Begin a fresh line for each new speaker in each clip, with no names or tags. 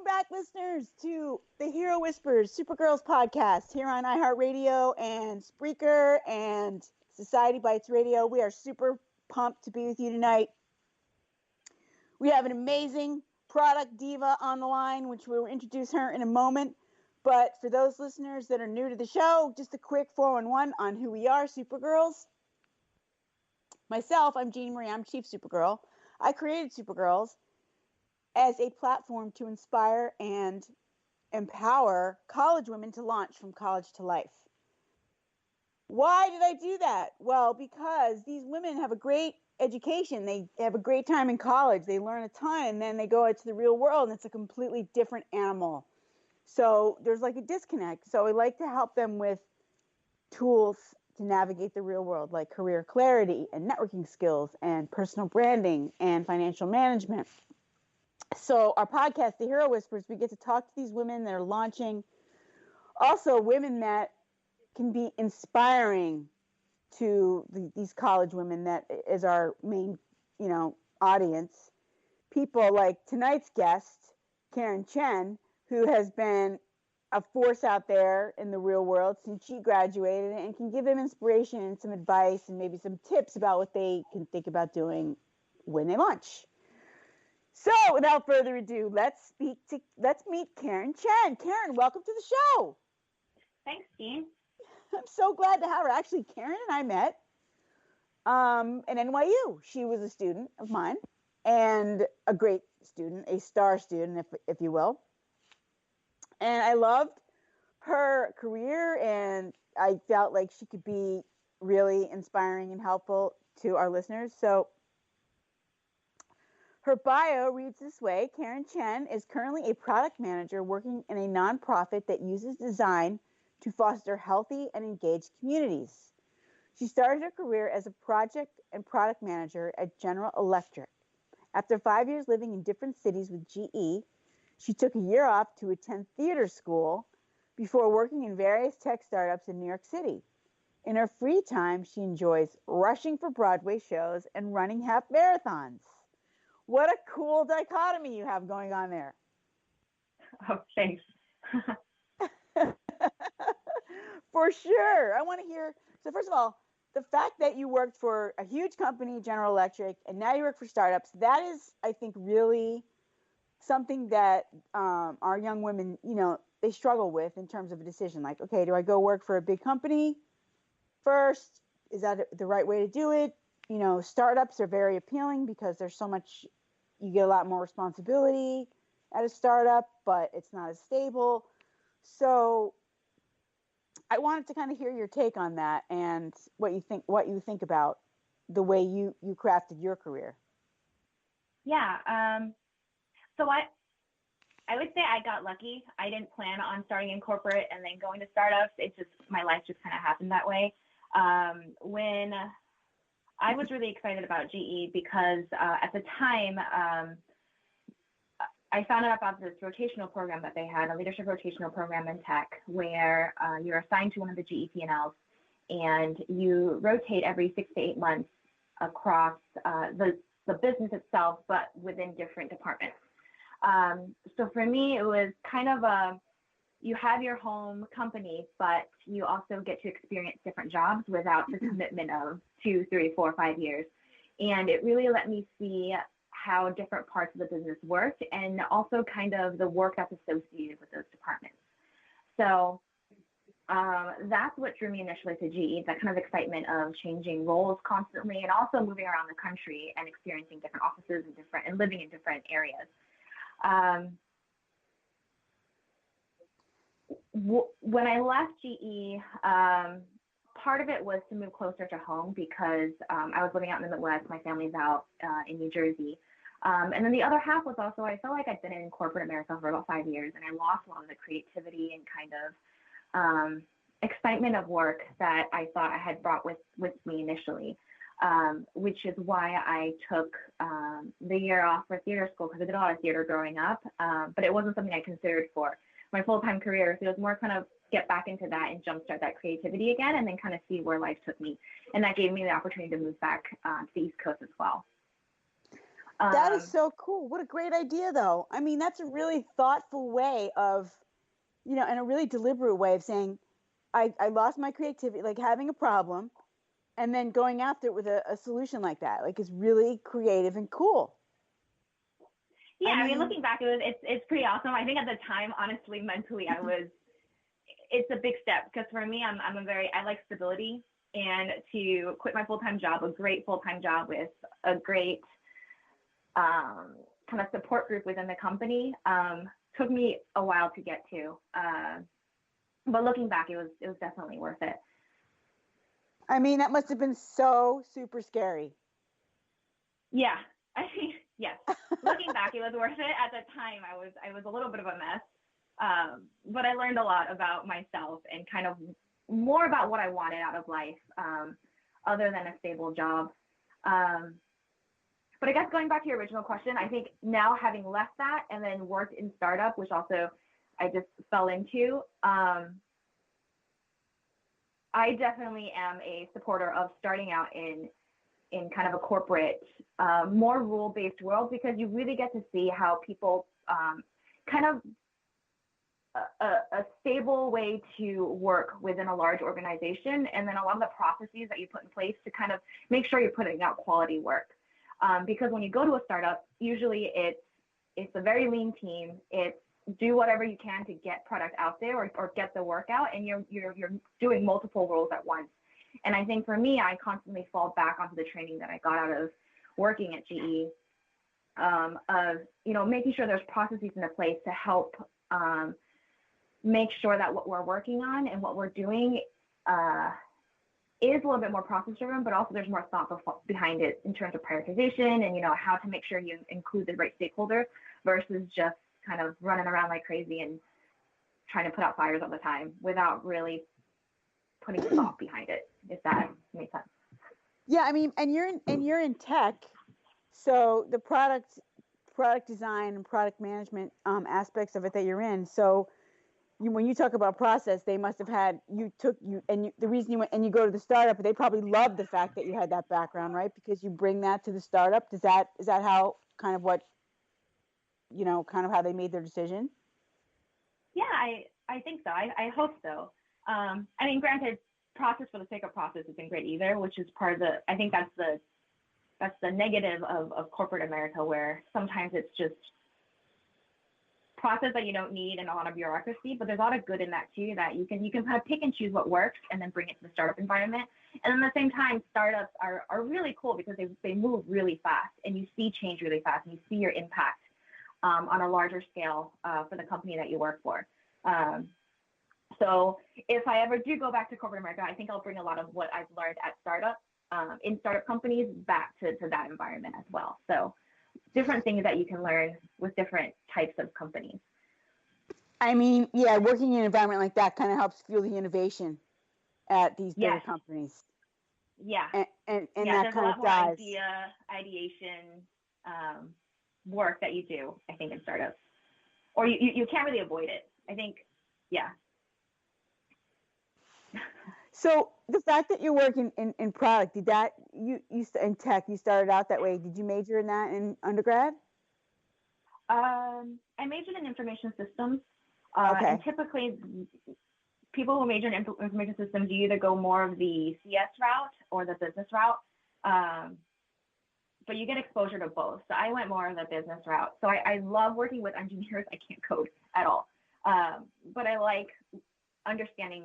back, listeners, to the Hero Whispers Supergirls podcast here on iHeartRadio and Spreaker and Society Bites Radio. We are super pumped to be with you tonight. We have an amazing product diva on the line, which we'll introduce her in a moment. But for those listeners that are new to the show, just a quick 411 on who we are, Supergirls. Myself, I'm Jeannie Marie. I'm Chief Supergirl. I created Supergirls as a platform to inspire and empower college women to launch from college to life. Why did I do that? Well, because these women have a great education. They have a great time in college. They learn a ton, and then they go out to the real world, and it's a completely different animal. So there's like a disconnect. So I like to help them with tools to navigate the real world, like career clarity and networking skills and personal branding and financial management. So our podcast, The Hero Whispers, we get to talk to these women that are launching. Also, women that can be inspiring to these college women that is our main, audience. People like tonight's guest, Karen Chen, who has been a force out there in the real world since she graduated and can give them inspiration and some advice and maybe some tips about what they can think about doing when they launch. So, without further ado, let's meet Karen Chen. Karen, welcome to the show.
Thanks, Jean.
I'm so glad to have her. Actually, Karen and I met at NYU. She was a student of mine and a great student, a star student, if you will. And I loved her career, and I felt like she could be really inspiring and helpful to our listeners. So her bio reads this way. Karen Chen is currently a product manager working in a nonprofit that uses design to foster healthy and engaged communities. She started her career as a project and product manager at General Electric. After 5 years living in different cities with GE, she took a year off to attend theater school before working in various tech startups in New York City. In her free time, she enjoys rushing for Broadway shows and running half marathons. What a cool dichotomy you have going on there.
Oh, thanks.
For sure. I want to hear. So first of all, the fact that you worked for a huge company, General Electric, and now you work for startups, that is, I think, really something that our young women, they struggle with in terms of a decision. Like, okay, do I go work for a big company first? Is that the right way to do it? Startups are very appealing because there's so much, you get a lot more responsibility at a startup, but it's not as stable. So I wanted to kind of hear your take on that and what you think about the way you crafted your career.
Yeah. So I would say I got lucky. I didn't plan on starting in corporate and then going to startups. My life just kind of happened that way. When I was really excited about GE because at the time, I found out about this rotational program that they had, a leadership rotational program in tech, where you're assigned to one of the GE P&Ls and you rotate every 6 to 8 months across the business itself, but within different departments. So for me, it was kind of you have your home company, but you also get to experience different jobs without the commitment of 2, 3, 4, 5 years. And it really let me see how different parts of the business worked and also kind of the work that's associated with those departments. So that's what drew me initially to GE, that kind of excitement of changing roles constantly and also moving around the country and experiencing different offices and living in different areas. When I left GE, part of it was to move closer to home because I was living out in the Midwest. My family's out in New Jersey. And then the other half was also, I felt like I'd been in corporate America for about 5 years and I lost a lot of the creativity and kind of excitement of work that I thought I had brought with me initially, which is why I took the year off for theater school because I did a lot of theater growing up, but it wasn't something I considered for my full-time career. So it was more kind of get back into that and jumpstart that creativity again and then kind of see where life took me. And that gave me the opportunity to move back to the East Coast as well.
That is so cool. What a great idea, though. I mean, that's a really thoughtful way of, and a really deliberate way of saying, I lost my creativity, like having a problem, and then going after it with a solution like that, like, is really creative and cool.
Yeah, I mean, looking back, it's pretty awesome. I think at the time, honestly, mentally, it's a big step because for me, I like stability, and to quit my full-time job, a great full-time job with a great kind of support group within the company, took me a while to get to. But looking back, it was definitely worth it.
I mean, that must have been so super scary.
Yeah, I mean, yes. Looking back, it was worth it. At the time, I was a little bit of a mess, but I learned a lot about myself and kind of more about what I wanted out of life, other than a stable job. But I guess going back to your original question, I think now having left that and then worked in startup, which also I just fell into, I definitely am a supporter of starting out in kind of a corporate, more rule-based world, because you really get to see how people kind of a stable way to work within a large organization, and then a lot of the processes that you put in place to kind of make sure you're putting out quality work. Because when you go to a startup, usually it's a very lean team. It's do whatever you can to get product out there or get the work out, and you're doing multiple roles at once. And I think for me, I constantly fall back onto the training that I got out of working at GE, of making sure there's processes in place to help make sure that what we're working on and what we're doing is a little bit more process driven, but also there's more thought behind it in terms of prioritization and how to make sure you include the right stakeholder versus just kind of running around like crazy and trying to put out fires all the time without really putting thought behind it, if that makes sense.
Yeah, I mean, and you're in tech, so the product design and product management aspects of it that you're in. So when you talk about process, they must have had the reason you went and you go to the startup, they probably love the fact that you had that background, right? Because you bring that to the startup. Is that how kind of what kind of how they made their decision?
Yeah, I think so. I hope so. I mean, granted, process for the sake of process isn't great either, which is part of I think that's the negative of corporate America, where sometimes it's just process that you don't need and a lot of bureaucracy, but there's a lot of good in that too, that you can kind of pick and choose what works and then bring it to the startup environment. And at the same time, startups are really cool because they move really fast and you see change really fast and you see your impact on a larger scale for the company that you work for. So if I ever do go back to corporate America, I think I'll bring a lot of what I've learned at in startup companies back to that environment as well. So different things that you can learn with different types of companies.
I mean, yeah, working in an environment like that kind of helps fuel the innovation at these bigger companies.
Yeah.
And
yeah,
that kind of dies.
Ideation work that you do, I think, in startups. Or you can't really avoid it. I think, yeah.
So the fact that you're working in product, did that you in tech, you started out that way? Did you major in that in undergrad?
I majored in information systems.
Okay.
And typically, people who major in information systems, you either go more of the CS route or the business route. But you get exposure to both. So I went more of the business route. So I love working with engineers. I can't code at all. But I like understanding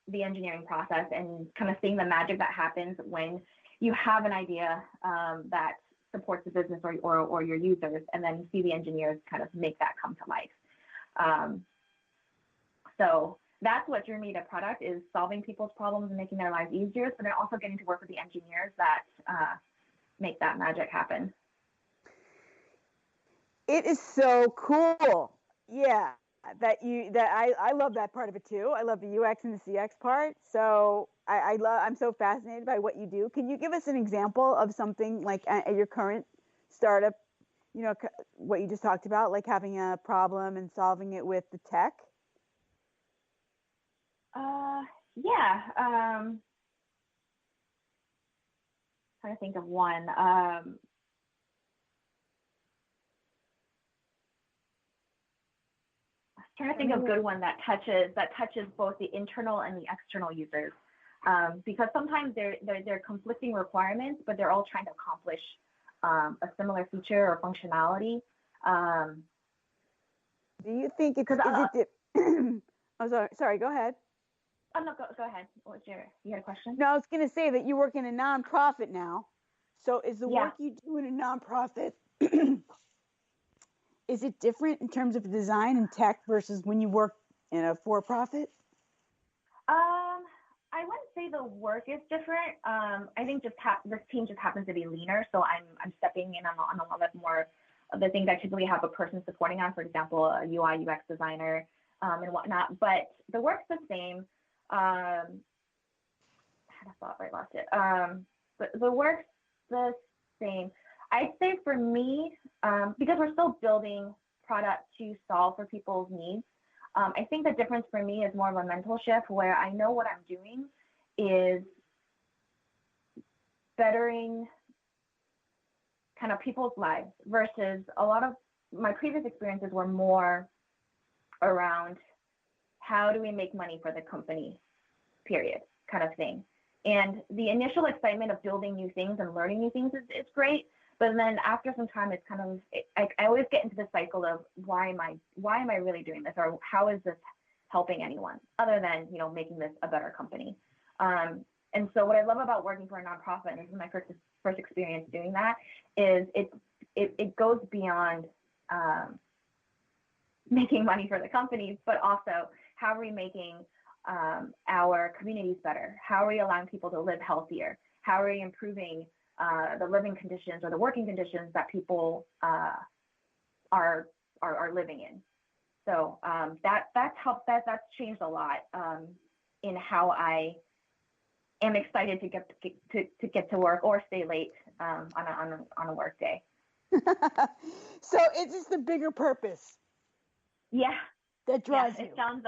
the engineering process and kind of seeing the magic that happens when you have an idea that supports the business or your users, and then you see the engineers kind of make that come to life. So that's what drew me to product, is solving people's problems and making their lives easier, but then also getting to work with the engineers that make that magic happen.
It is so cool. Yeah. I love that part of it too. I love the UX and the CX part. So I'm so fascinated by what you do. Can you give us an example of something like at your current startup, what you just talked about, like having a problem and solving it with the tech?
Yeah. Trying to think of one. trying to think of a good one that touches both the internal and the external users, because sometimes they're conflicting requirements, but they're all trying to accomplish a similar feature or functionality.
Do you think it's oh, sorry, go ahead.
Oh no, go ahead. You had a question?
No, I was going to say that you work in a nonprofit now. So is the work you do in a nonprofit, is it different in terms of design and tech versus when you work in a for-profit?
I wouldn't say the work is different. I think this team just happens to be leaner, so I'm stepping in on a lot more of the things I typically have a person supporting on, for example, a UI UX designer and whatnot. But the work's the same. I had a thought, but I lost it. But the work's the same. I'd say for me, because we're still building product to solve for people's needs, I think the difference for me is more of a mental shift where I know what I'm doing is bettering kind of people's lives versus a lot of my previous experiences were more around how do we make money for the company, period, kind of thing. And the initial excitement of building new things and learning new things is great. But then after some time, it's kind of, I always get into the cycle of why am I really doing this, or how is this helping anyone other than, making this a better company. And so what I love about working for a nonprofit, and this is my first experience doing that, is it goes beyond making money for the company, but also how are we making our communities better? How are we allowing people to live healthier? How are we improving the living conditions or the working conditions that people are living in? So that's changed a lot in how I am excited to get to work or stay late on a work day.
So it's just a bigger purpose.
Yeah.
That drives you.
It sounds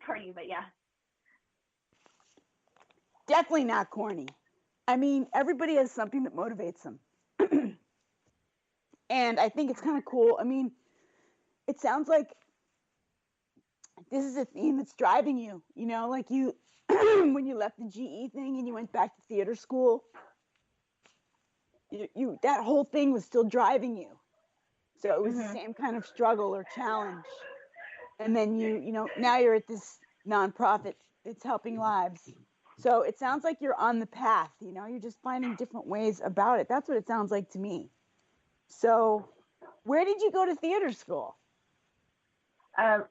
corny, but yeah.
Definitely not corny. I mean, everybody has something that motivates them. And I think it's kind of cool. I mean, it sounds like this is a theme that's driving you, like you, when you left the GE thing and you went back to theater school, you that whole thing was still driving you. So it was the same kind of struggle or challenge. And then now you're at this nonprofit that's helping lives. So it sounds like you're on the path, you're just finding different ways about it. That's what it sounds like to me. So where did you go to theater school?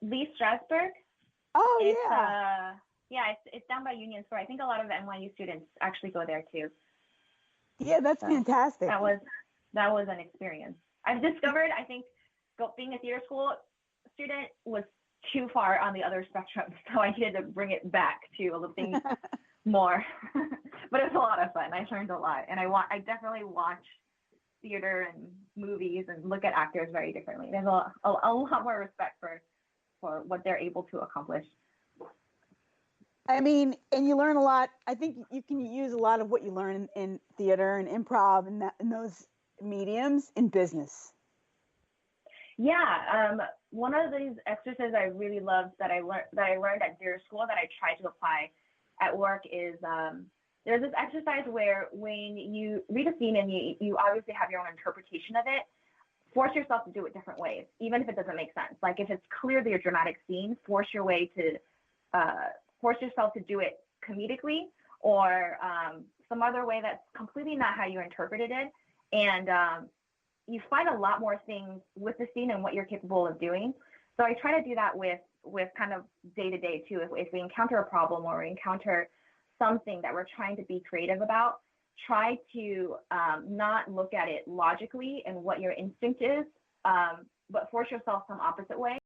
Lee Strasberg.
Oh,
it's down by Union Square. I think a lot of the NYU students actually go there too.
Yeah, that's fantastic.
That was an experience. I've discovered, I think, being a theater school student was too far on the other spectrum, so I needed to bring it back to a little thing more. But it was a lot of fun. I learned a lot, and I definitely watch theater and movies and look at actors very differently. There's a lot more respect for what they're able to accomplish.
I mean, and you learn a lot. I think you can use a lot of what you learn in theater and improv and those mediums in business.
Yeah, one of these exercises I really loved that I learned at theater school that I tried to apply at work is there's this exercise where when you read a scene and you obviously have your own interpretation of it, force yourself to do it different ways, even if it doesn't make sense. Like if it's clearly a dramatic scene, force yourself to do it comedically or some other way that's completely not how you interpreted it. And you find a lot more things with the scene and what you're capable of doing. So I try to do that with kind of day to day too. If we encounter a problem or we encounter something that we're trying to be creative about, try to not look at it logically and what your instinct is, but force yourself some opposite way.